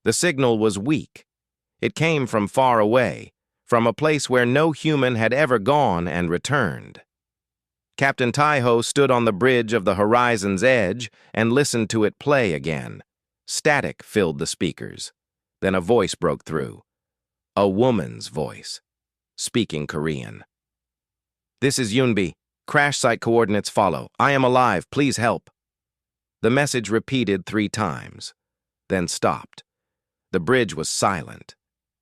The signal was weak. It came from far away, from a place where no human had ever gone and returned. Captain Taiho stood on the bridge of the horizon's edge and listened to it play again. Static filled the speakers. Then a voice broke through. A woman's voice, speaking Korean. "This is Yunbi. Crash site coordinates follow. I am alive. Please help." The message repeated 3 times, then stopped. The bridge was silent.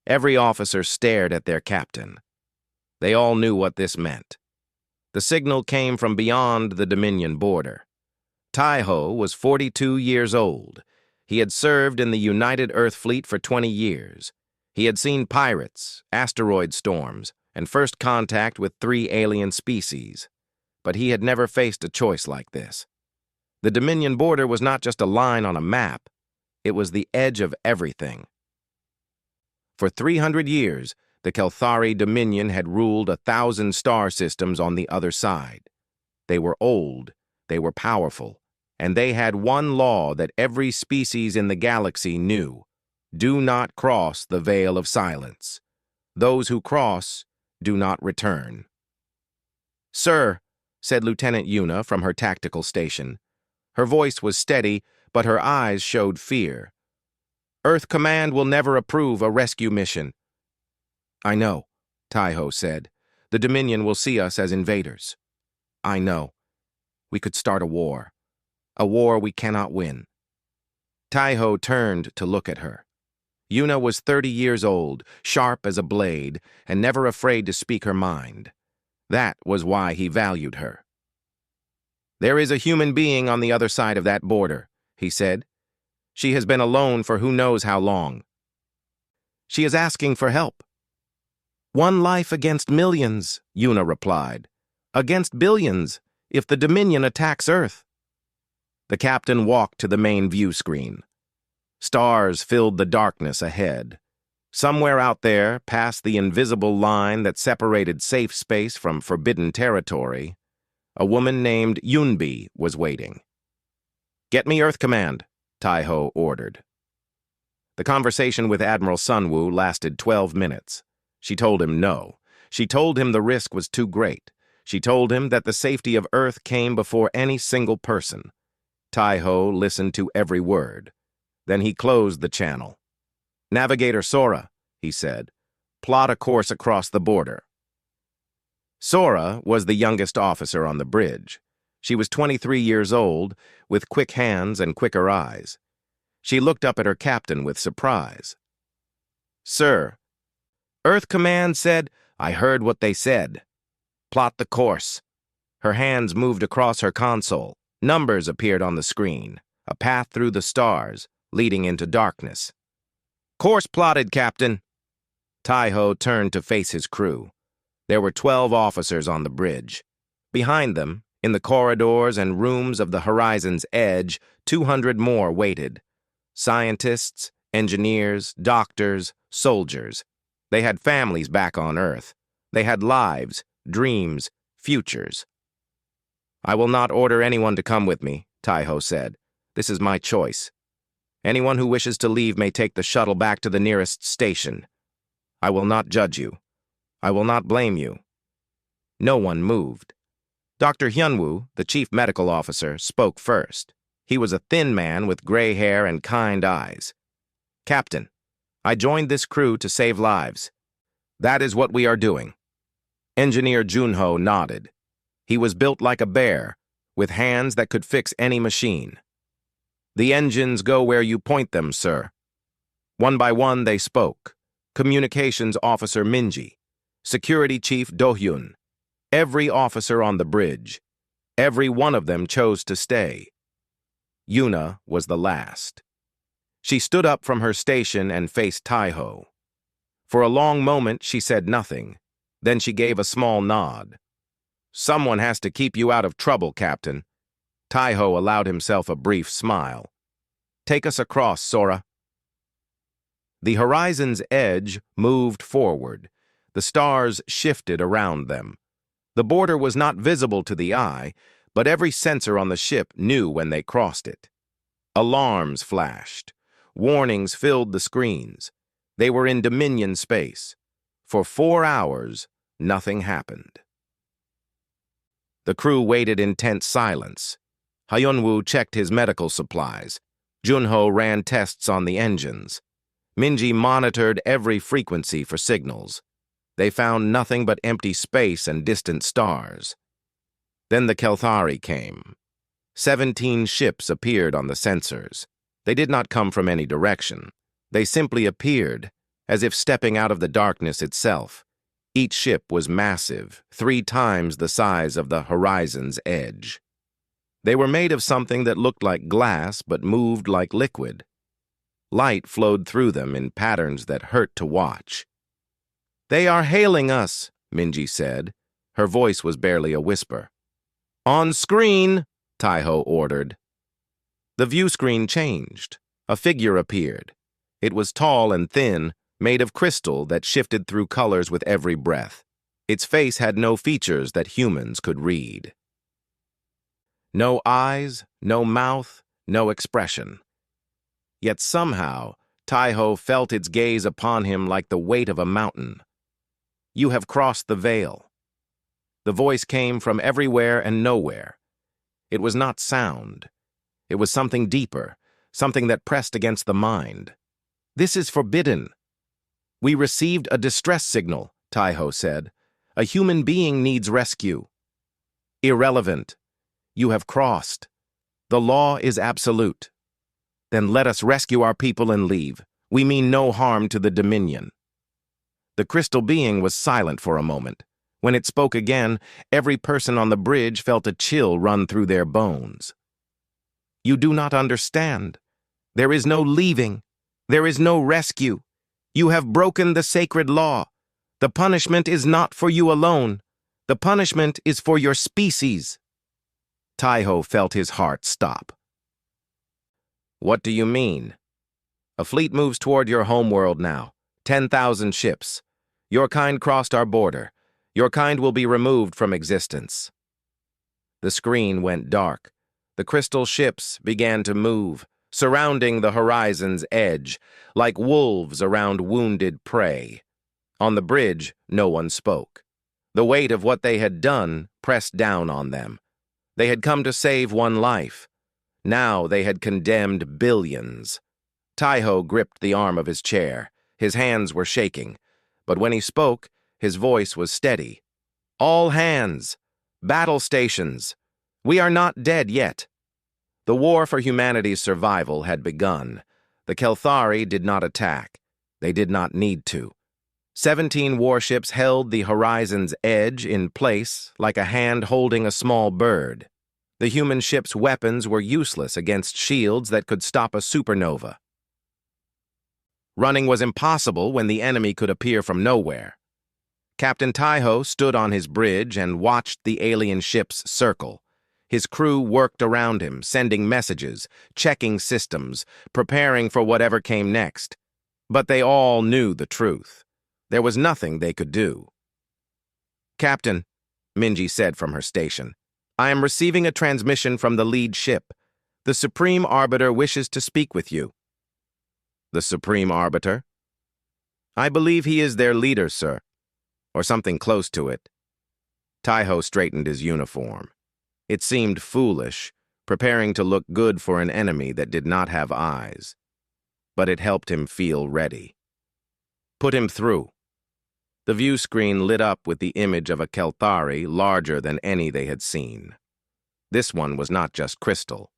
Every officer stared at their captain. They all knew what this meant. The signal came from beyond the Dominion border. Taiho was 42 years old. He had served in the United Earth Fleet for 20 years. He had seen pirates, asteroid storms, and first contact with 3 alien species. But he had never faced a choice like this. The Dominion border was not just a line on a map. It was the edge of everything. For 300 years, the Kelthari Dominion had ruled 1,000 star systems on the other side. They were old, they were powerful, and they had one law that every species in the galaxy knew. Do not cross the Veil of Silence. Those who cross do not return. "Sir," said Lieutenant Yuna from her tactical station. Her voice was steady, but her eyes showed fear. "Earth Command will never approve a rescue mission." "I know," Taiho said. "The Dominion will see us as invaders." "I know. We could start a war. A war we cannot win." Taiho turned to look at her. Yuna was 30 years old, sharp as a blade, and never afraid to speak her mind. That was why he valued her. "There is a human being on the other side of that border," he said. "She has been alone for who knows how long. She is asking for help." "One life against millions," Yuna replied. "Against billions, if the Dominion attacks Earth." The captain walked to the main view screen. Stars filled the darkness ahead. Somewhere out there, past the invisible line that separated safe space from forbidden territory, a woman named Yunbi was waiting. "Get me Earth Command," Taiho ordered. The conversation with Admiral Sunwoo lasted 12 minutes. She told him no. She told him the risk was too great. She told him that the safety of Earth came before any single person. Taiho listened to every word. Then he closed the channel. "Navigator Sora," he said, "plot a course across the border." Sora was the youngest officer on the bridge. She was 23 years old, with quick hands and quicker eyes. She looked up at her captain with surprise. "Sir, Earth Command said—" "I heard what they said. Plot the course." Her hands moved across her console. Numbers appeared on the screen, a path through the stars, leading into darkness. "Course plotted, Captain." Taiho turned to face his crew. There were 12 officers on the bridge. Behind them, in the corridors and rooms of the horizon's edge, 200 more waited. Scientists, engineers, doctors, soldiers. They had families back on Earth. They had lives, dreams, futures. "I will not order anyone to come with me," Taiho said. "This is my choice. Anyone who wishes to leave may take the shuttle back to the nearest station. I will not judge you. I will not blame you." No one moved. Dr. Hyunwoo, the chief medical officer, spoke first. He was a thin man with gray hair and kind eyes. "Captain, I joined this crew to save lives. That is what we are doing." Engineer Junho nodded. He was built like a bear, with hands that could fix any machine. "The engines go where you point them, sir." One by one they spoke. Communications Officer Minji, Security Chief Do-hyun, every officer on the bridge. Every one of them chose to stay. Yuna was the last. She stood up from her station and faced Taiho. For a long moment she said nothing. Then she gave a small nod. "Someone has to keep you out of trouble, Captain." Taiho allowed himself a brief smile. "Take us across, Sora." The horizon's edge moved forward. The stars shifted around them. The border was not visible to the eye, but every sensor on the ship knew when they crossed it. Alarms flashed. Warnings filled the screens. They were in Dominion space. For 4 hours, nothing happened. The crew waited in tense silence. Hyunwoo checked his medical supplies. Junho ran tests on the engines. Minji monitored every frequency for signals. They found nothing but empty space and distant stars. Then the Kelthari came. 17 ships appeared on the sensors. They did not come from any direction. They simply appeared, as if stepping out of the darkness itself. Each ship was massive, 3 times the size of the horizon's edge. They were made of something that looked like glass but moved like liquid. Light flowed through them in patterns that hurt to watch. "They are hailing us," Minji said. Her voice was barely a whisper. "On screen," Taiho ordered. The view screen changed. A figure appeared. It was tall and thin, made of crystal that shifted through colors with every breath. Its face had no features that humans could read. No eyes, no mouth, no expression. Yet somehow, Taiho felt its gaze upon him like the weight of a mountain. "You have crossed the veil." The voice came from everywhere and nowhere. It was not sound. It was something deeper, something that pressed against the mind. "This is forbidden." "We received a distress signal," Taiho said. "A human being needs rescue." "Irrelevant. You have crossed. The law is absolute." "Then let us rescue our people and leave. We mean no harm to the Dominion." The crystal being was silent for a moment. When it spoke again, every person on the bridge felt a chill run through their bones. "You do not understand. There is no leaving. There is no rescue. You have broken the sacred law. The punishment is not for you alone. The punishment is for your species." Taiho felt his heart stop. "What do you mean?" "A fleet moves toward your homeworld now. 10,000 ships. Your kind crossed our border. Your kind will be removed from existence." The screen went dark. The crystal ships began to move, surrounding the horizon's edge, like wolves around wounded prey. On the bridge, no one spoke. The weight of what they had done pressed down on them. They had come to save one life. Now they had condemned billions. Taiho gripped the arm of his chair. His hands were shaking. But when he spoke, his voice was steady. "All hands! Battle stations! We are not dead yet." The war for humanity's survival had begun. The Kelthari did not attack. They did not need to. 17 warships held the horizon's edge in place like a hand holding a small bird. The human ship's weapons were useless against shields that could stop a supernova. Running was impossible when the enemy could appear from nowhere. Captain Taiho stood on his bridge and watched the alien ships circle. His crew worked around him, sending messages, checking systems, preparing for whatever came next. But they all knew the truth. There was nothing they could do. "Captain," Minji said from her station, "I am receiving a transmission from the lead ship. The Supreme Arbiter wishes to speak with you." "The Supreme Arbiter?" "I believe he is their leader, sir. Or something close to it." Taiho straightened his uniform. It seemed foolish, preparing to look good for an enemy that did not have eyes. But it helped him feel ready. "Put him through." The view screen lit up with the image of a Kelthari larger than any they had seen. This one was not just crystal.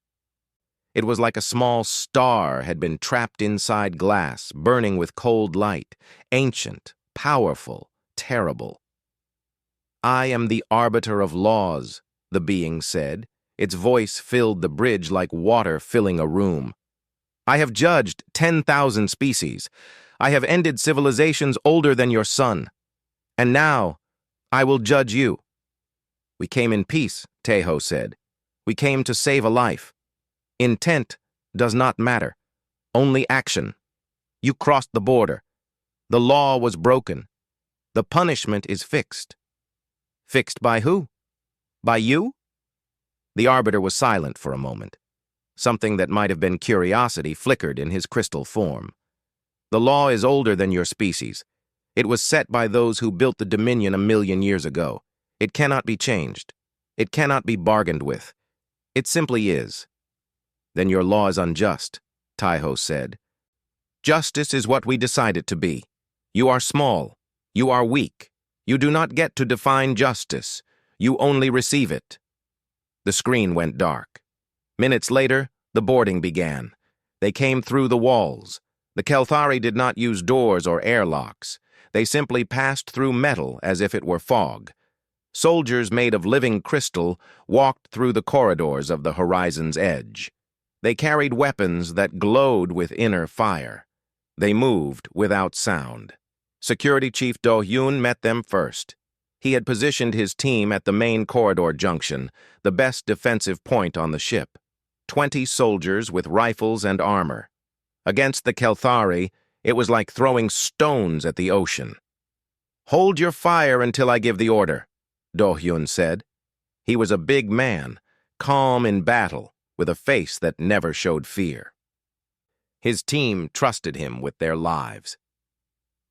It was like a small star had been trapped inside glass, burning with cold light, ancient, powerful, terrible. "I am the arbiter of laws," the being said. Its voice filled the bridge like water filling a room. "I have judged 10,000 species. I have ended civilizations older than your sun. And now, I will judge you." "We came in peace," Taiho said. "We came to save a life. Intent does not matter. Only action. You crossed the border. The law was broken. The punishment is fixed." "Fixed by who? By you?" The arbiter was silent for a moment. Something that might have been curiosity flickered in his crystal form. The law is older than your species. It was set by those who built the Dominion 1,000,000 years ago. It cannot be changed. It cannot be bargained with. It simply is. Then your law is unjust, Taiho said. Justice is what we decide it to be. You are small. You are weak. You do not get to define justice. You only receive it. The screen went dark. Minutes later, the boarding began. They came through the walls. The Kelthari did not use doors or airlocks. They simply passed through metal as if it were fog. Soldiers made of living crystal walked through the corridors of the horizon's edge. They carried weapons that glowed with inner fire. They moved without sound. Security Chief Do-hyun met them first. He had positioned his team at the main corridor junction, the best defensive point on the ship. 20 soldiers with rifles and armor. Against the Kelthari, it was like throwing stones at the ocean. Hold your fire until I give the order, Do-hyun said. He was a big man, calm in battle, with a face that never showed fear. His team trusted him with their lives.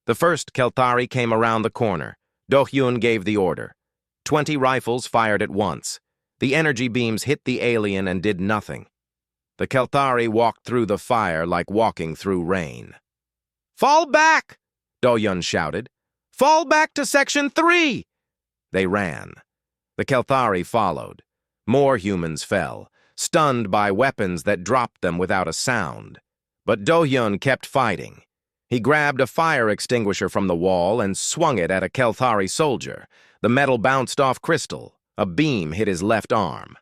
The first Kelthari came around the corner. Do-hyun gave the order. 20 rifles fired at once. The energy beams hit the alien and did nothing. The Kelthari walked through the fire like walking through rain. Fall back! Do-hyun shouted. Fall back to Section 3! They ran. The Kelthari followed. More humans fell, stunned by weapons that dropped them without a sound. But Do-hyun kept fighting. He grabbed a fire extinguisher from the wall and swung it at a Kelthari soldier. The metal bounced off crystal. A beam hit his left arm.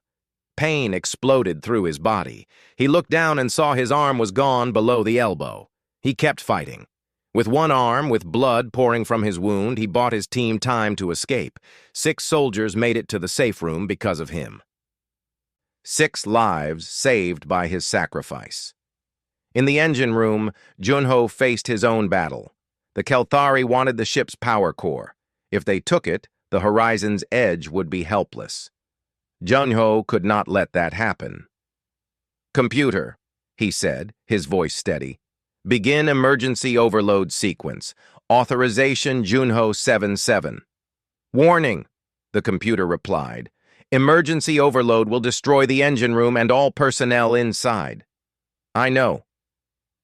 Pain exploded through his body. He looked down and saw his arm was gone below the elbow. He kept fighting. With one arm, with blood pouring from his wound, he bought his team time to escape. 6 soldiers made it to the safe room because of him. 6 lives saved by his sacrifice. In the engine room, Junho faced his own battle. The Kelthari wanted the ship's power core. If they took it, the horizon's edge would be helpless. Junho could not let that happen. Computer, he said, his voice steady. Begin emergency overload sequence. Authorization Junho 77. Warning, the computer replied. Emergency overload will destroy the engine room and all personnel inside. I know.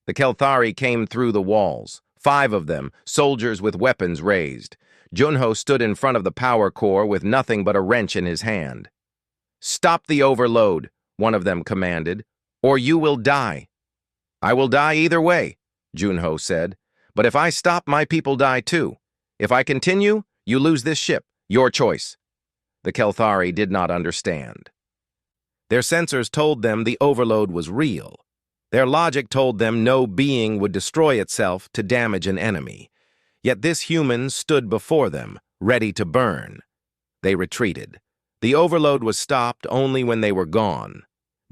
The Kelthari came through the walls. 5 of them, soldiers with weapons raised. Junho stood in front of the power core with nothing but a wrench in his hand. Stop the overload, one of them commanded, or you will die. I will die either way, Junho said. But if I stop, my people die too. If I continue, you lose this ship. Your choice. The Kelthari did not understand. Their sensors told them the overload was real. Their logic told them no being would destroy itself to damage an enemy. Yet this human stood before them, ready to burn. They retreated. The overload was stopped only when they were gone.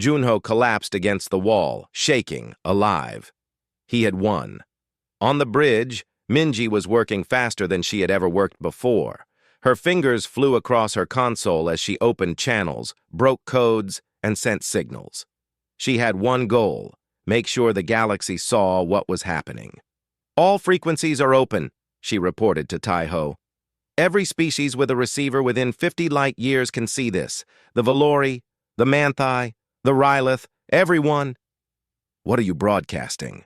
Junho collapsed against the wall, shaking, alive. He had won. On the bridge, Minji was working faster than she had ever worked before. Her fingers flew across her console as she opened channels, broke codes, and sent signals. She had one goal: make sure the galaxy saw what was happening. All frequencies are open, she reported to Taiho. Every species with a receiver within 50 light years can see this. The Valori, the Manthai, the Rylith, everyone. What are you broadcasting?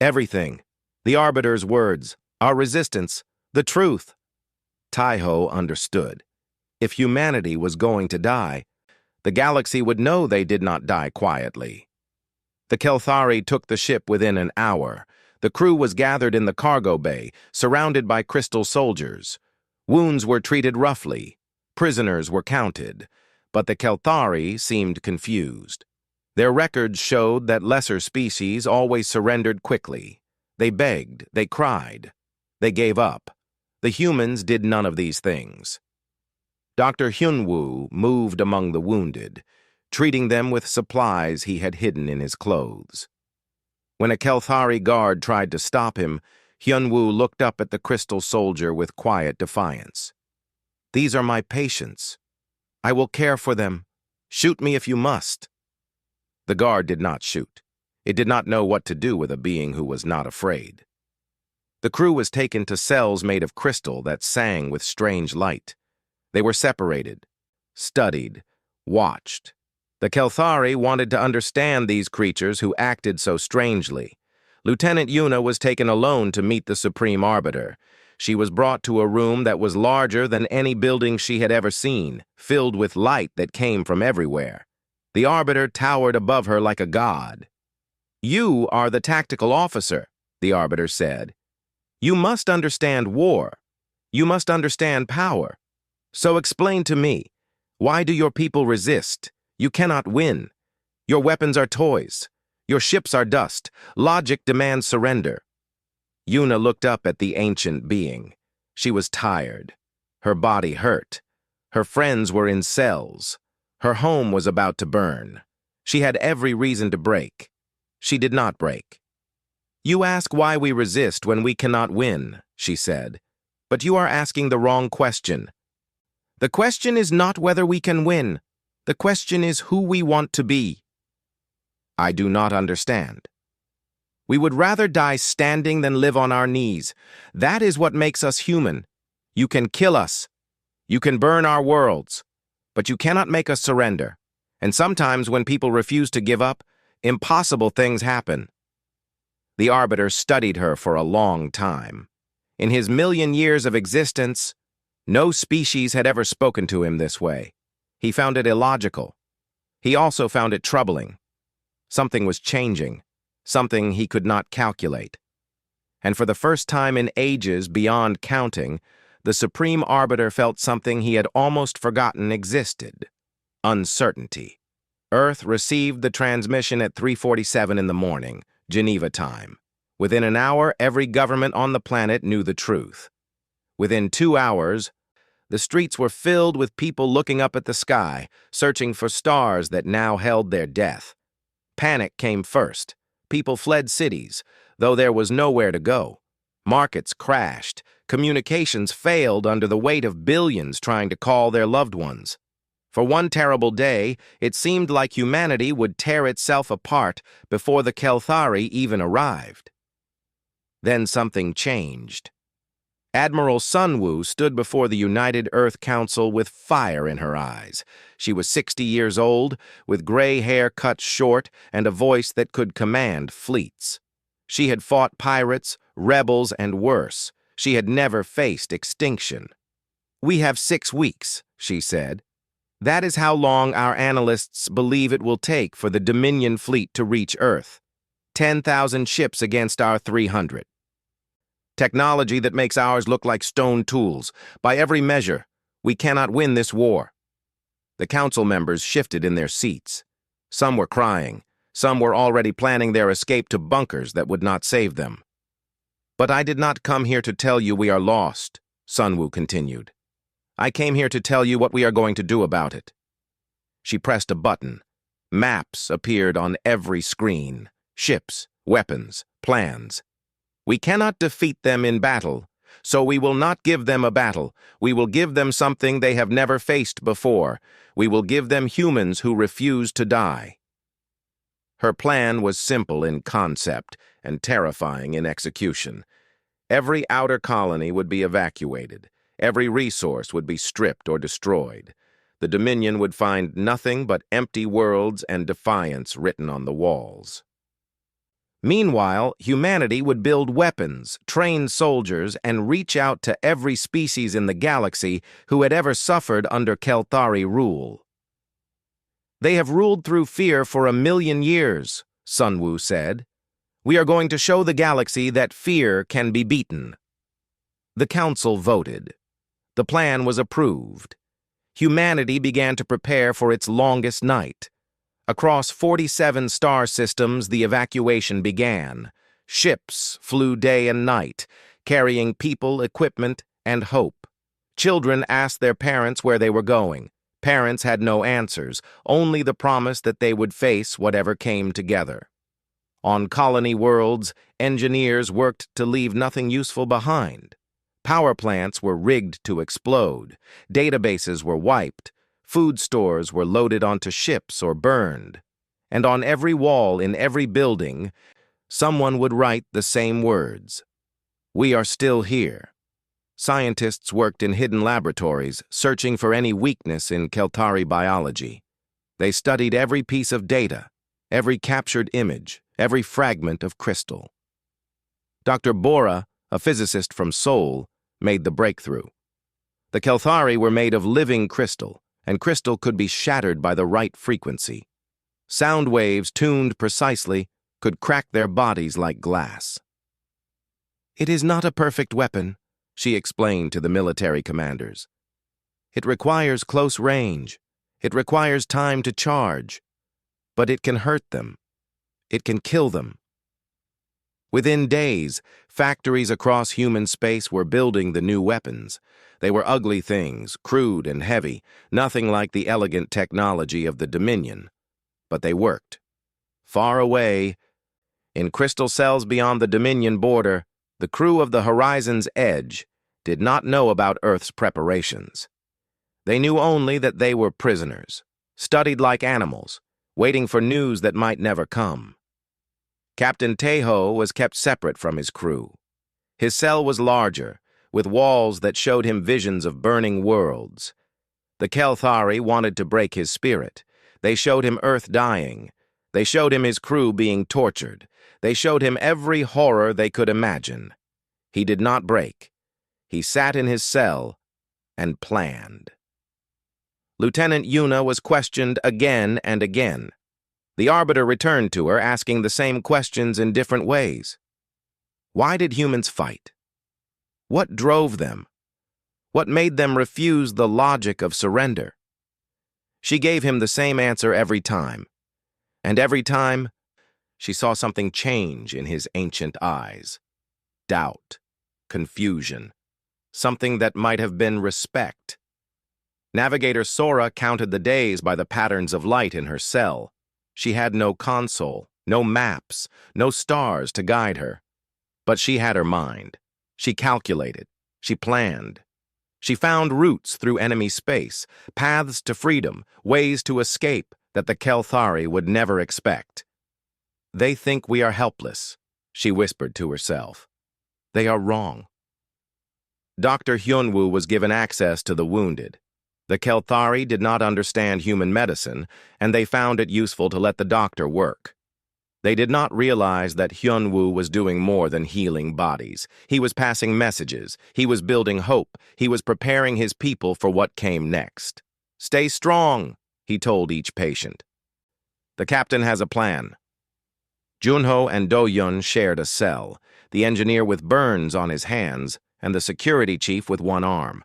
Everything. The Arbiter's words, our resistance, the truth. Taiho understood. If humanity was going to die, the galaxy would know they did not die quietly. The Kelthari took the ship within an hour. The crew was gathered in the cargo bay, surrounded by crystal soldiers. Wounds were treated roughly. Prisoners were counted. But the Kelthari seemed confused. Their records showed that lesser species always surrendered quickly. They begged, they cried, they gave up. The humans did none of these things. Dr. Hyunwoo moved among the wounded, treating them with supplies he had hidden in his clothes. When a Kelthari guard tried to stop him, Hyunwoo looked up at the crystal soldier with quiet defiance. These are my patients. I will care for them. Shoot me if you must. The guard did not shoot. It did not know what to do with a being who was not afraid. The crew was taken to cells made of crystal that sang with strange light. They were separated, studied, watched. The Kelthari wanted to understand these creatures who acted so strangely. Lieutenant Yuna was taken alone to meet the Supreme Arbiter. She was brought to a room that was larger than any building she had ever seen, filled with light that came from everywhere. The Arbiter towered above her like a god. "You are the tactical officer," the Arbiter said. "You must understand war. You must understand power. So explain to me, why do your people resist? You cannot win. Your weapons are toys. Your ships are dust. Logic demands surrender." Yuna looked up at the ancient being. She was tired. Her body hurt. Her friends were in cells. Her home was about to burn. She had every reason to break. She did not break. "You ask why we resist when we cannot win," she said. "But you are asking the wrong question. The question is not whether we can win. The question is who we want to be." "I do not understand." "We would rather die standing than live on our knees. That is what makes us human. You can kill us. You can burn our worlds. But you cannot make us surrender. And sometimes when people refuse to give up, impossible things happen." The Arbiter studied her for a long time. In his million years of existence, no species had ever spoken to him this way. He found it illogical. He also found it troubling. Something was changing, something he could not calculate. And for the first time in ages beyond counting, the Supreme Arbiter felt something he had almost forgotten existed: uncertainty. Earth received the transmission at 3:47 in the morning, Geneva time. Within an hour, every government on the planet knew the truth. Within 2 hours, the streets were filled with people looking up at the sky, searching for stars that now held their death. Panic came first. People fled cities, though there was nowhere to go. Markets crashed. Communications failed under the weight of billions trying to call their loved ones. For one terrible day, it seemed like humanity would tear itself apart before the Kelthari even arrived. Then something changed. Admiral Sunwoo stood before the United Earth Council with fire in her eyes. She was 60 years old, with gray hair cut short and a voice that could command fleets. She had fought pirates, rebels, and worse. She had never faced extinction. "We have 6 weeks," she said. "That is how long our analysts believe it will take for the Dominion fleet to reach Earth. 10,000 ships against our 300. Technology that makes ours look like stone tools. By every measure, we cannot win this war." The council members shifted in their seats. Some were crying. Some were already planning their escape to bunkers that would not save them. "But I did not come here to tell you we are lost," Sunwoo continued. "I came here to tell you what we are going to do about it." She pressed a button. Maps appeared on every screen. Ships, weapons, plans. "We cannot defeat them in battle, so we will not give them a battle. We will give them something they have never faced before. We will give them humans who refuse to die." Her plan was simple in concept and terrifying in execution. Every outer colony would be evacuated. Every resource would be stripped or destroyed. The Dominion would find nothing but empty worlds and defiance written on the walls. Meanwhile, humanity would build weapons, train soldiers, and reach out to every species in the galaxy who had ever suffered under Kelthari rule. "They have ruled through fear for 1,000,000 years, Sunwoo said. "We are going to show the galaxy that fear can be beaten." The council voted. The plan was approved. Humanity began to prepare for its longest night. Across 47 star systems, the evacuation began. Ships flew day and night, carrying people, equipment, and hope. Children asked their parents where they were going. Parents had no answers, only the promise that they would face whatever came together. On colony worlds, engineers worked to leave nothing useful behind. Power plants were rigged to explode. Databases were wiped. Food stores were loaded onto ships or burned. and on every wall in every building, someone would write the same words. "We are still here." Scientists worked in hidden laboratories, searching for any weakness in Keltari biology. They studied every piece of data, every captured image, every fragment of crystal. Dr. Bora, a physicist from Seoul, made the breakthrough. The Kelthari were made of living crystal, and crystal could be shattered by the right frequency. Sound waves tuned precisely could crack their bodies like glass. "It is not a perfect weapon," she explained to the military commanders. "It requires close range. It requires time to charge. But it can hurt them. It can kill them." Within days, factories across human space were building the new weapons. They were ugly things, crude and heavy, nothing like the elegant technology of the Dominion. But they worked. Far away, in crystal cells beyond the Dominion border, the crew of the Horizon's Edge did not know about Earth's preparations. They knew only that they were prisoners, studied like animals, waiting for news that might never come. Captain Tejo was kept separate from his crew. His cell was larger, with walls that showed him visions of burning worlds. The Kelthari wanted to break his spirit. They showed him Earth dying. They showed him his crew being tortured. They showed him every horror they could imagine. He did not break. He sat in his cell and planned. Lieutenant Yuna was questioned again and again. The Arbiter returned to her, asking the same questions in different ways. Why did humans fight? What drove them? What made them refuse the logic of surrender? She gave him the same answer every time. And every time, she saw something change in his ancient eyes. Doubt, confusion, something that might have been respect. Navigator Sora counted the days by the patterns of light in her cell. She had no console, no maps, no stars to guide her. But she had her mind. She calculated. She planned. She found routes through enemy space, paths to freedom, ways to escape that the Kelthari would never expect. "They think we are helpless," she whispered to herself. "They are wrong." Dr. Hyunwoo was given access to the wounded. The Kelthari did not understand human medicine, and they found it useful to let the doctor work. They did not realize that Hyunwoo was doing more than healing bodies. He was passing messages. He was building hope. He was preparing his people for what came next. "Stay strong," he told each patient. "The captain has a plan." Junho and Do-yun shared a cell, the engineer with burns on his hands, and the security chief with one arm.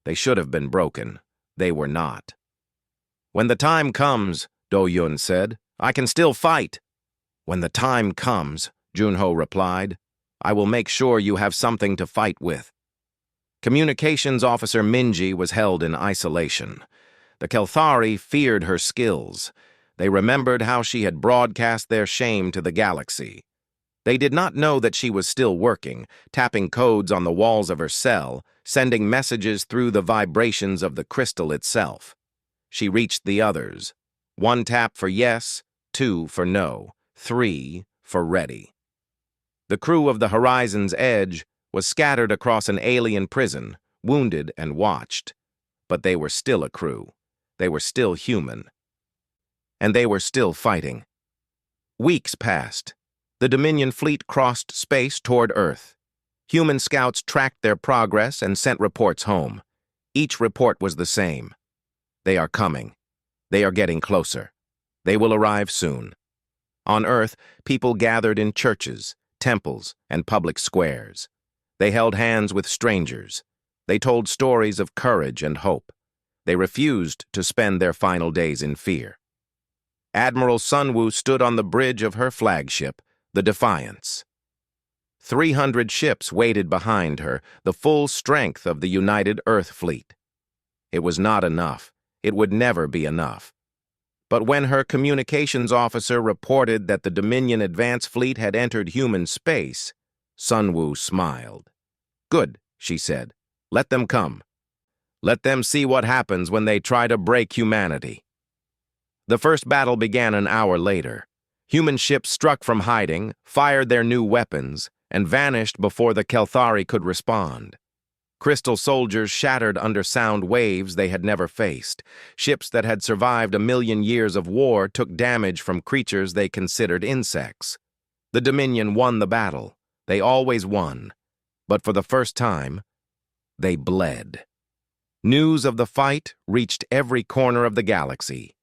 They should have been broken. They were not. "When the time comes," Do-yun said, "I can still fight." "When the time comes," Junho replied, "I will make sure you have something to fight with." Communications Officer Minji was held in isolation. The Kelthari feared her skills. They remembered how she had broadcast their shame to the galaxy. They did not know that she was still working, tapping codes on the walls of her cell, sending messages through the vibrations of the crystal itself. She reached the others. 1 tap for yes, 2 for no, 3 for ready. The crew of the Horizon's Edge was scattered across an alien prison, wounded and watched. But they were still a crew. They were still human. And they were still fighting. Weeks passed. The Dominion fleet crossed space toward Earth. Human scouts tracked their progress and sent reports home. Each report was the same. They are coming. They are getting closer. They will arrive soon. On Earth, people gathered in churches, temples, and public squares. They held hands with strangers. They told stories of courage and hope. They refused to spend their final days in fear. Admiral Sunwoo stood on the bridge of her flagship, the Defiance. 300 ships waited behind her, the full strength of the United Earth Fleet. It was not enough. It would never be enough. But when her communications officer reported that the Dominion Advance Fleet had entered human space, Sunwoo smiled. "Good," she said. "Let them come. Let them see what happens when they try to break humanity." The first battle began an hour later. Human ships struck from hiding, fired their new weapons, and vanished before the Kelthari could respond. Crystal soldiers shattered under sound waves they had never faced. Ships that had survived 1,000,000 years of war took damage from creatures they considered insects. The Dominion won the battle. They always won. But for the first time, they bled. News of the fight reached every corner of the galaxy.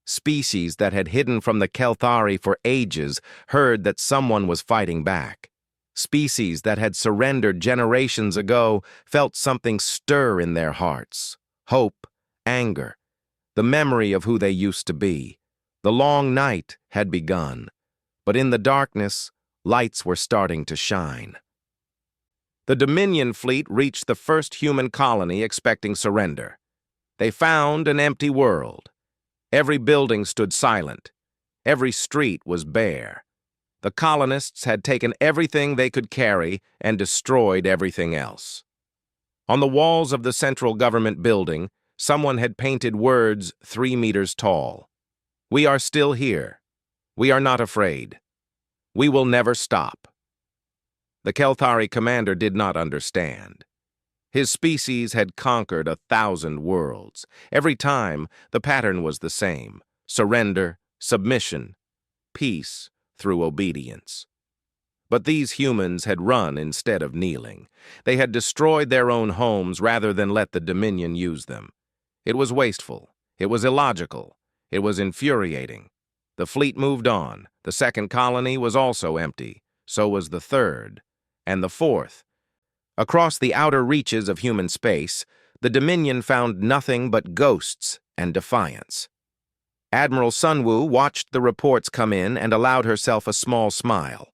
Species that had hidden from the Kelthari for ages heard that someone was fighting back. Species that had surrendered generations ago felt something stir in their hearts. Hope, anger, the memory of who they used to be. The long night had begun, but in the darkness, lights were starting to shine. The Dominion fleet reached the first human colony expecting surrender. They found an empty world. Every building stood silent. Every street was bare. The colonists had taken everything they could carry and destroyed everything else. On the walls of the central government building, someone had painted words 3 meters tall. "We are still here. We are not afraid. We will never stop." The Kelthari commander did not understand. His species had conquered 1,000 worlds. Every time, the pattern was the same: surrender, submission, peace through obedience. But these humans had run instead of kneeling. They had destroyed their own homes rather than let the Dominion use them. It was wasteful. It was illogical. It was infuriating. The fleet moved on. The second colony was also empty. So was the third. And the fourth. Across the outer reaches of human space, the Dominion found nothing but ghosts and defiance. Admiral Sunwoo watched the reports come in and allowed herself a small smile.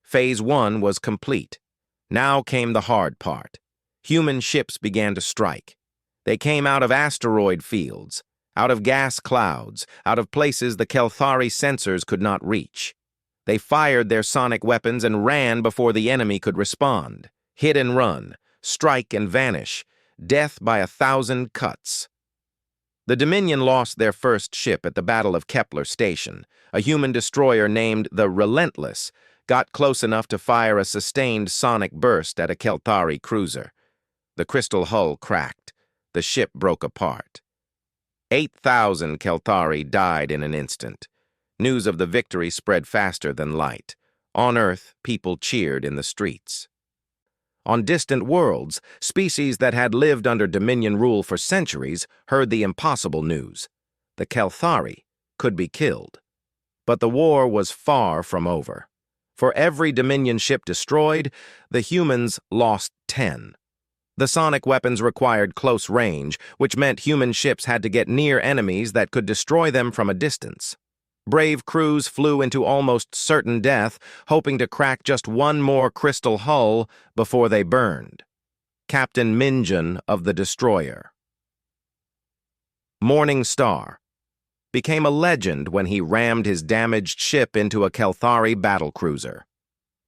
Phase 1 was complete. Now came the hard part. Human ships began to strike. They came out of asteroid fields, out of gas clouds, out of places the Kelthari sensors could not reach. They fired their sonic weapons and ran before the enemy could respond. Hit and run, strike and vanish, death by 1,000 cuts. The Dominion lost their first ship at the Battle of Kepler Station. A human destroyer named the Relentless got close enough to fire a sustained sonic burst at a Kelthari cruiser. The crystal hull cracked. The ship broke apart. 8,000 Kelthari died in an instant. News of the victory spread faster than light. On Earth, people cheered in the streets. On distant worlds, species that had lived under Dominion rule for centuries heard the impossible news. The Kelthari could be killed. But the war was far from over. For every Dominion ship destroyed, the humans lost 10. The sonic weapons required close range, which meant human ships had to get near enemies that could destroy them from a distance. Brave crews flew into almost certain death, hoping to crack just one more crystal hull before they burned. Captain Minjun of the destroyer, Morning Star, became a legend when he rammed his damaged ship into a Kelthari battlecruiser.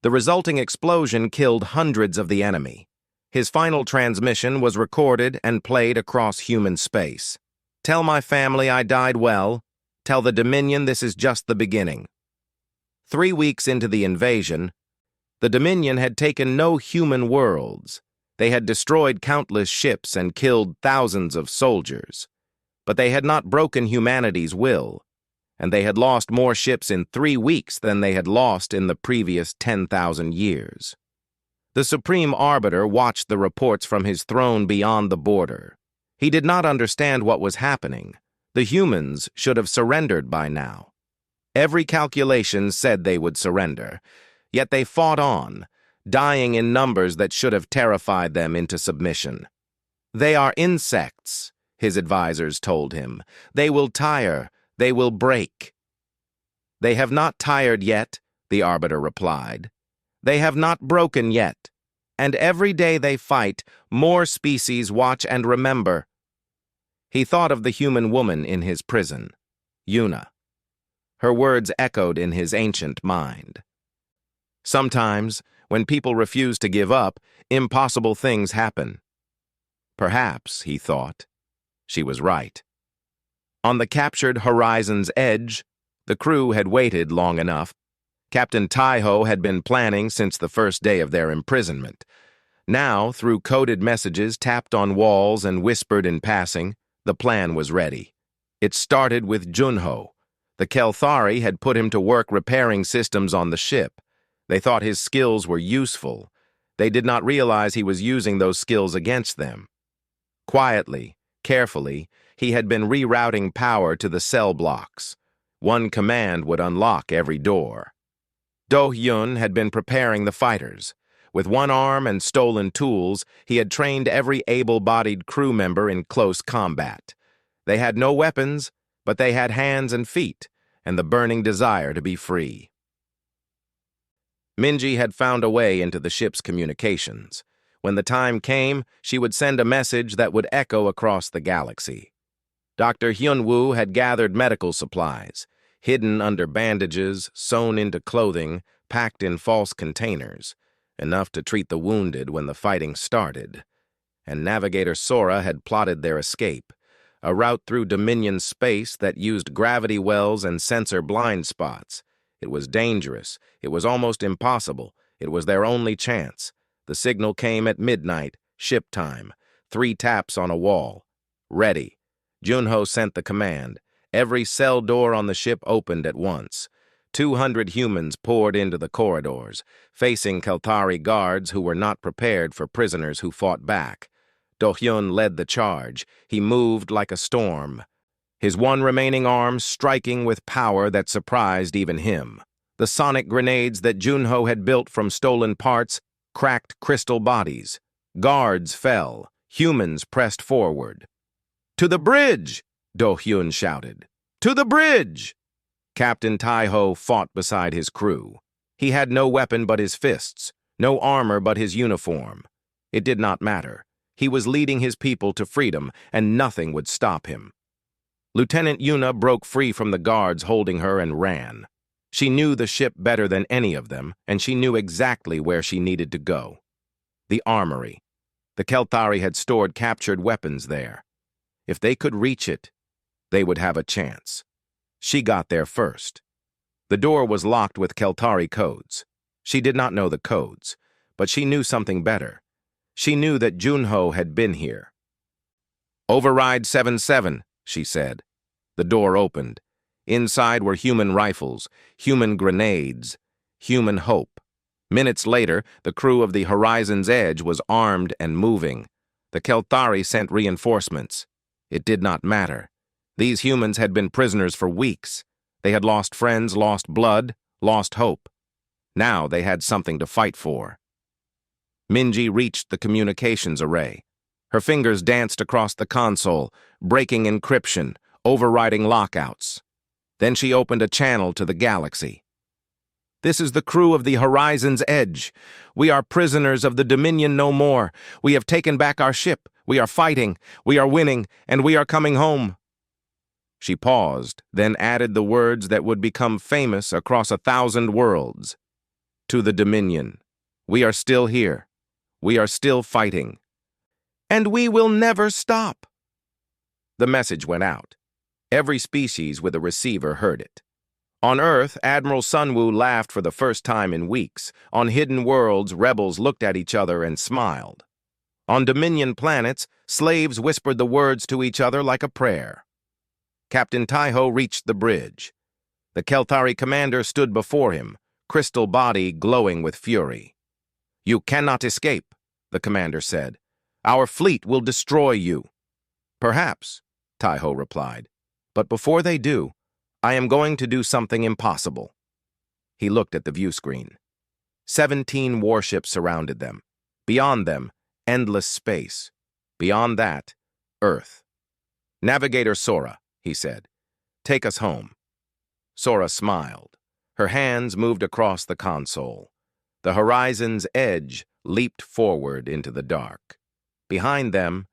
The resulting explosion killed hundreds of the enemy. His final transmission was recorded and played across human space. "Tell my family I died well. Tell the Dominion this is just the beginning." 3 weeks into the invasion, the Dominion had taken no human worlds. They had destroyed countless ships and killed thousands of soldiers. But they had not broken humanity's will, and they had lost more ships in 3 weeks than they had lost in the previous 10,000 years. The Supreme Arbiter watched the reports from his throne beyond the border. He did not understand what was happening. The humans should have surrendered by now. Every calculation said they would surrender, yet they fought on, dying in numbers that should have terrified them into submission. "They are insects," his advisors told him. "They will tire. They will break." "They have not tired yet," the Arbiter replied. "They have not broken yet. And every day they fight, more species watch and remember." He thought of the human woman in his prison, Yuna. Her words echoed in his ancient mind. Sometimes, when people refuse to give up, impossible things happen. Perhaps, he thought, she was right. On the captured Horizon's Edge, the crew had waited long enough. Captain Taiho had been planning since the first day of their imprisonment. Now, through coded messages tapped on walls and whispered in passing, the plan was ready. It started with Junho. The Kelthari had put him to work repairing systems on the ship. They thought his skills were useful. They did not realize he was using those skills against them. Quietly, carefully, he had been rerouting power to the cell blocks. One command would unlock every door. Do-hyun had been preparing the fighters. With one arm and stolen tools, he had trained every able-bodied crew member in close combat. They had no weapons, but they had hands and feet, and the burning desire to be free. Minji had found a way into the ship's communications. When the time came, she would send a message that would echo across the galaxy. Dr. Hyunwoo had gathered medical supplies, hidden under bandages, sewn into clothing, packed in false containers, enough to treat the wounded when the fighting started. And Navigator Sora had plotted their escape, a route through Dominion space that used gravity wells and sensor blind spots. It was dangerous. It was almost impossible. It was their only chance. The signal came at midnight, ship time. 3 taps on a wall. Ready. Junho sent the command. Every cell door on the ship opened at once. 200 humans poured into the corridors, facing Kelthari guards who were not prepared for prisoners who fought back. Do-hyun led the charge. He moved like a storm, his one remaining arm striking with power that surprised even him. The sonic grenades that Junho had built from stolen parts cracked crystal bodies. Guards fell. Humans pressed forward. "To the bridge!" Do-hyun shouted. "To the bridge!" Captain Taiho fought beside his crew. He had no weapon but his fists, no armor but his uniform. It did not matter. He was leading his people to freedom, and nothing would stop him. Lieutenant Yuna broke free from the guards holding her and ran. She knew the ship better than any of them, and she knew exactly where she needed to go. The armory. The Kelthari had stored captured weapons there. If they could reach it, they would have a chance. She got there first. The door was locked with Kelthari codes. She did not know the codes, but she knew something better. She knew that Junho had been here. "Override 7-7, she said. The door opened. Inside were human rifles, human grenades, human hope. Minutes later, the crew of the Horizon's Edge was armed and moving. The Kelthari sent reinforcements. It did not matter. These humans had been prisoners for weeks. They had lost friends, lost blood, lost hope. Now they had something to fight for. Minji reached the communications array. Her fingers danced across the console, breaking encryption, overriding lockouts. Then she opened a channel to the galaxy. "This is the crew of the Horizon's Edge. We are prisoners of the Dominion no more. We have taken back our ship. We are fighting. We are winning, and we are coming home." She paused, then added the words that would become famous across 1,000 worlds. "To the Dominion. We are still here. We are still fighting. And we will never stop." The message went out. Every species with a receiver heard it. On Earth, Admiral Sunwoo laughed for the first time in weeks. On hidden worlds, rebels looked at each other and smiled. On Dominion planets, slaves whispered the words to each other like a prayer. Captain Taiho reached the bridge. The Kelthari commander stood before him, crystal body glowing with fury. "You cannot escape," the commander said. "Our fleet will destroy you." "Perhaps," Taiho replied. "But before they do, I am going to do something impossible." He looked at the view screen. 17 warships surrounded them. Beyond them, endless space. Beyond that, Earth. "Navigator Sora," he said, "take us home." Sora smiled. Her hands moved across the console. The Horizon's Edge leaped forward into the dark. Behind them,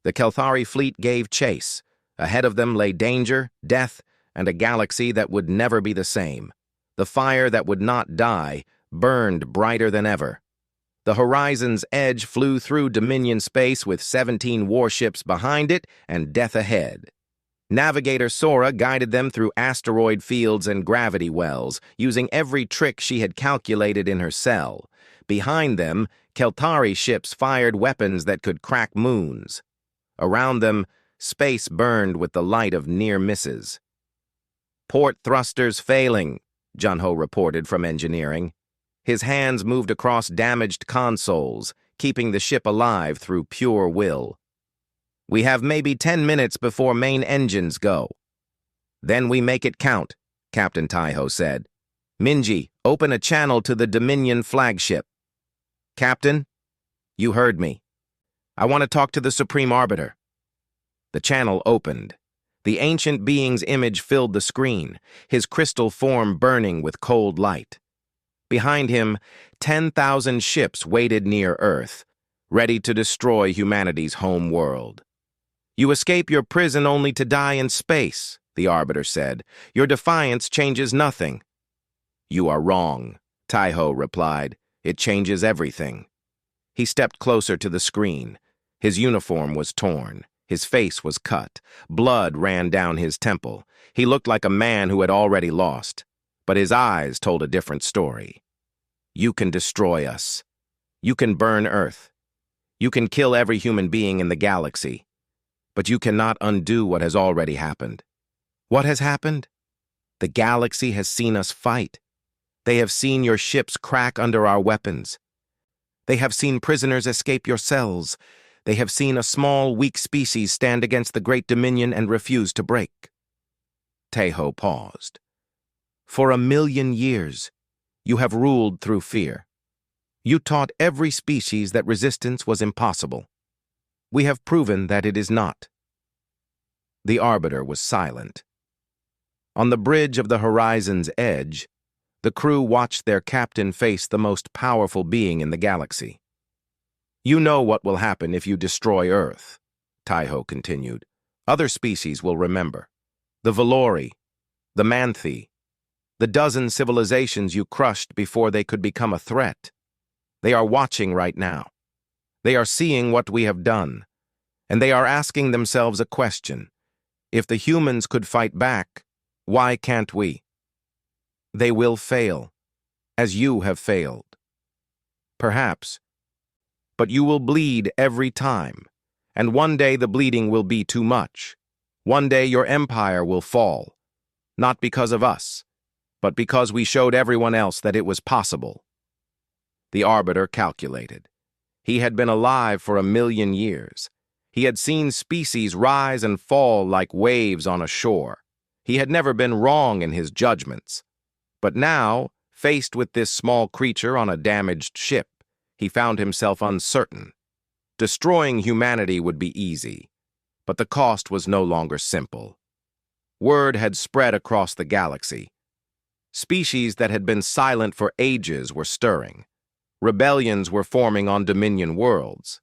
the Kelthari fleet gave chase. Ahead of them lay danger, death, and a galaxy that would never be the same. The fire that would not die burned brighter than ever. The Horizon's Edge flew through Dominion space with 17 warships behind it and death ahead. Navigator Sora guided them through asteroid fields and gravity wells, using every trick she had calculated in her cell. Behind them, Keltari ships fired weapons that could crack moons. Around them, space burned with the light of near misses. "Port thrusters failing," Junho reported from engineering. His hands moved across damaged consoles, keeping the ship alive through pure will. "We have maybe 10 minutes before main engines go." "Then we make it count," Captain Taiho said. "Minji, open a channel to the Dominion flagship." "Captain?" "You heard me. I want to talk to the Supreme Arbiter." The channel opened. The ancient being's image filled the screen, his crystal form burning with cold light. Behind him, 10,000 ships waited near Earth, ready to destroy humanity's home world. "You escape your prison only to die in space," the Arbiter said. "Your defiance changes nothing." "You are wrong," Taiho replied. "It changes everything." He stepped closer to the screen. His uniform was torn. His face was cut. Blood ran down his temple. He looked like a man who had already lost, but his eyes told a different story. "You can destroy us. You can burn Earth. You can kill every human being in the galaxy. But you cannot undo what has already happened." "What has happened?" "The galaxy has seen us fight. They have seen your ships crack under our weapons. They have seen prisoners escape your cells. They have seen a small, weak species stand against the Great Dominion and refuse to break." Taiho paused. "For 1,000,000 years, you have ruled through fear. You taught every species that resistance was impossible. We have proven that it is not." The Arbiter was silent. On the bridge of the horizon's edge, the crew watched their captain face the most powerful being in the galaxy. "You know what will happen if you destroy Earth," Taiho continued. "Other species will remember. The Valori, the Manthi, the dozen civilizations you crushed before they could become a threat. They are watching right now. They are seeing what we have done, and they are asking themselves a question. If the humans could fight back, why can't we? They will fail, as you have failed. Perhaps. But you will bleed every time, and one day the bleeding will be too much. One day your empire will fall, not because of us, but because we showed everyone else that it was possible." The Arbiter calculated. He had been alive for 1,000,000 years. He had seen species rise and fall like waves on a shore. He had never been wrong in his judgments. But now, faced with this small creature on a damaged ship, he found himself uncertain. Destroying humanity would be easy, but the cost was no longer simple. Word had spread across the galaxy. Species that had been silent for ages were stirring. Rebellions were forming on Dominion worlds.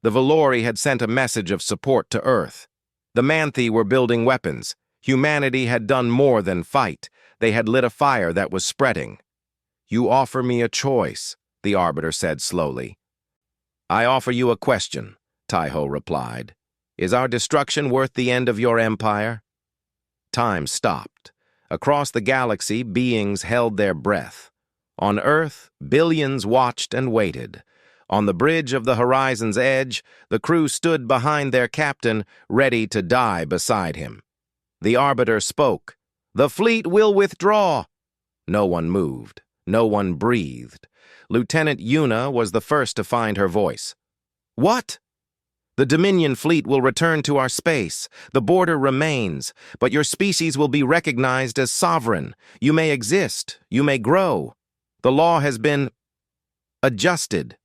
The Valori had sent a message of support to Earth. The Manthi were building weapons. Humanity had done more than fight. They had lit a fire that was spreading. "You offer me a choice," the Arbiter said slowly. "I offer you a question," Taiho replied. "Is our destruction worth the end of your empire?" Time stopped. Across the galaxy, beings held their breath. On Earth, billions watched and waited. On the bridge of the horizon's edge, the crew stood behind their captain, ready to die beside him. The Arbiter spoke. "The fleet will withdraw." No one moved. No one breathed. Lieutenant Yuna was the first to find her voice. "What?" "The Dominion fleet will return to our space. The border remains, but your species will be recognized as sovereign. You may exist. You may grow. The law has been adjusted."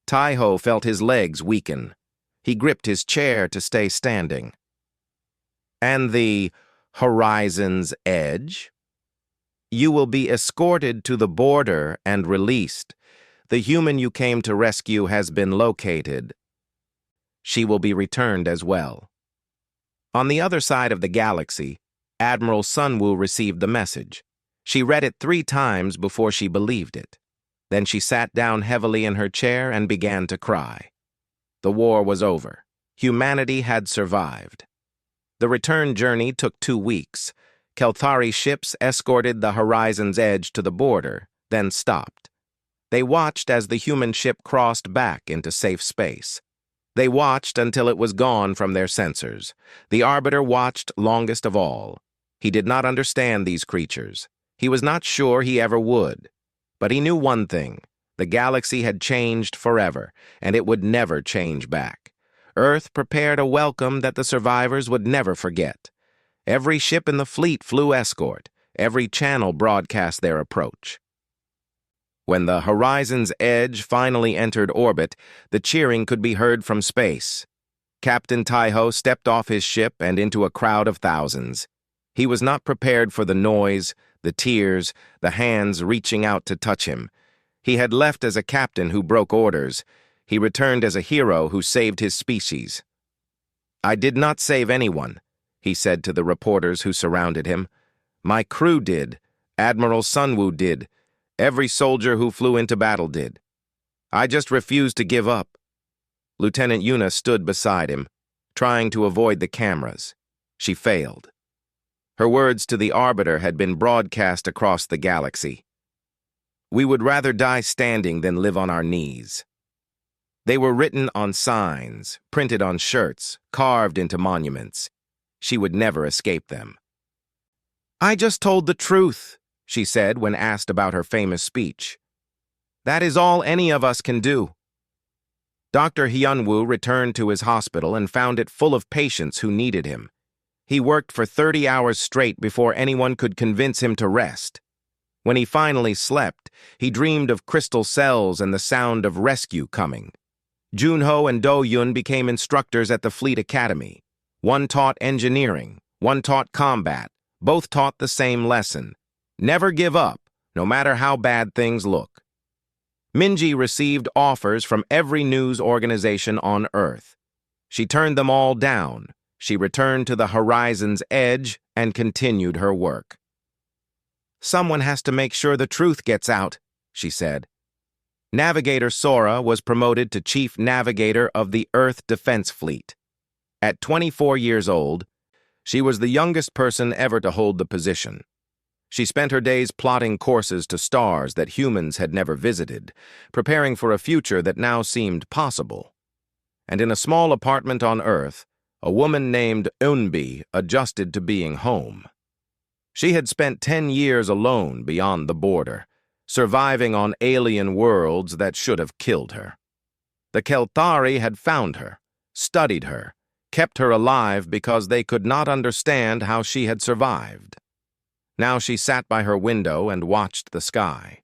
Taiho felt his legs weaken. He gripped his chair to stay standing. "And the horizon's edge? You will be escorted to the border and released. The human you came to rescue has been located. She will be returned as well." On the other side of the galaxy, Admiral Sunwoo received the message. She read it 3 times before she believed it. Then she sat down heavily in her chair and began to cry. The war was over. Humanity had survived. The return journey took 2 weeks. Kelthari ships escorted the Horizon's Edge to the border, then stopped. They watched as the human ship crossed back into safe space. They watched until it was gone from their sensors. The Arbiter watched longest of all. He did not understand these creatures. He was not sure he ever would. But he knew one thing. The galaxy had changed forever, and it would never change back. Earth prepared a welcome that the survivors would never forget. Every ship in the fleet flew escort. Every channel broadcast their approach. When the Horizon's Edge finally entered orbit, the cheering could be heard from space. Captain Taiho stepped off his ship and into a crowd of thousands. He was not prepared for the noise, the tears, the hands reaching out to touch him. He had left as a captain who broke orders. He returned as a hero who saved his species. "I did not save anyone," he said to the reporters who surrounded him. "My crew did. Admiral Sunwoo did. Every soldier who flew into battle did. I just refused to give up." Lieutenant Yuna stood beside him, trying to avoid the cameras. She failed. Her words to the Arbiter had been broadcast across the galaxy. "We would rather die standing than live on our knees." They were written on signs, printed on shirts, carved into monuments. She would never escape them. "I just told the truth," she said when asked about her famous speech. "That is all any of us can do." Dr. Hyunwoo returned to his hospital and found it full of patients who needed him. He worked for 30 hours straight before anyone could convince him to rest. When he finally slept, he dreamed of crystal cells and the sound of rescue coming. Junho and Do-Yun became instructors at the Fleet Academy. One taught engineering, one taught combat. Both taught the same lesson. Never give up, no matter how bad things look. Minji received offers from every news organization on Earth. She turned them all down. She returned to the Horizon's Edge and continued her work. "Someone has to make sure the truth gets out," she said. Navigator Sora was promoted to Chief Navigator of the Earth Defense Fleet. At 24 years old, she was the youngest person ever to hold the position. She spent her days plotting courses to stars that humans had never visited, preparing for a future that now seemed possible. And in a small apartment on Earth, a woman named Eunbi adjusted to being home. She had spent 10 years alone beyond the border, surviving on alien worlds that should have killed her. The Kelthari had found her, studied her, kept her alive because they could not understand how she had survived. Now she sat by her window and watched the sky.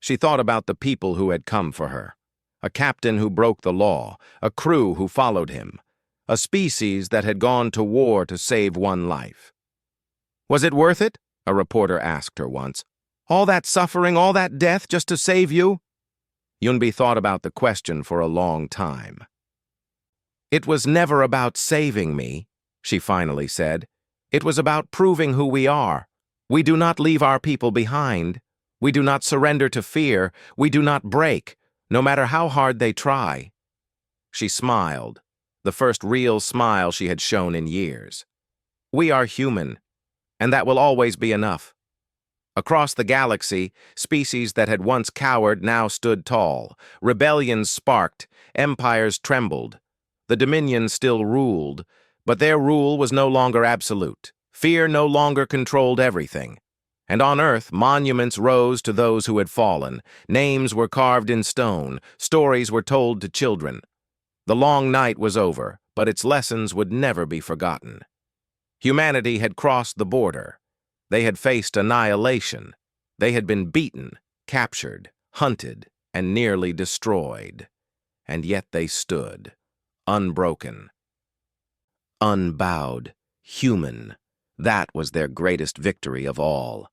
She thought about the people who had come for her. A captain who broke the law, a crew who followed him, a species that had gone to war to save one life. "Was it worth it?" a reporter asked her once. "All that suffering, all that death just to save you?" Yunbi thought about the question for a long time. "It was never about saving me," she finally said. "It was about proving who we are. We do not leave our people behind. We do not surrender to fear. We do not break, no matter how hard they try." She smiled, the first real smile she had shown in years. "We are human, and that will always be enough." Across the galaxy, species that had once cowered now stood tall. Rebellions sparked, empires trembled. The Dominion still ruled, but their rule was no longer absolute. Fear no longer controlled everything. And on Earth, monuments rose to those who had fallen. Names were carved in stone. Stories were told to children. The long night was over, but its lessons would never be forgotten. Humanity had crossed the border. They had faced annihilation. They had been beaten, captured, hunted, and nearly destroyed. And yet they stood, unbroken, unbowed, human. That was their greatest victory of all.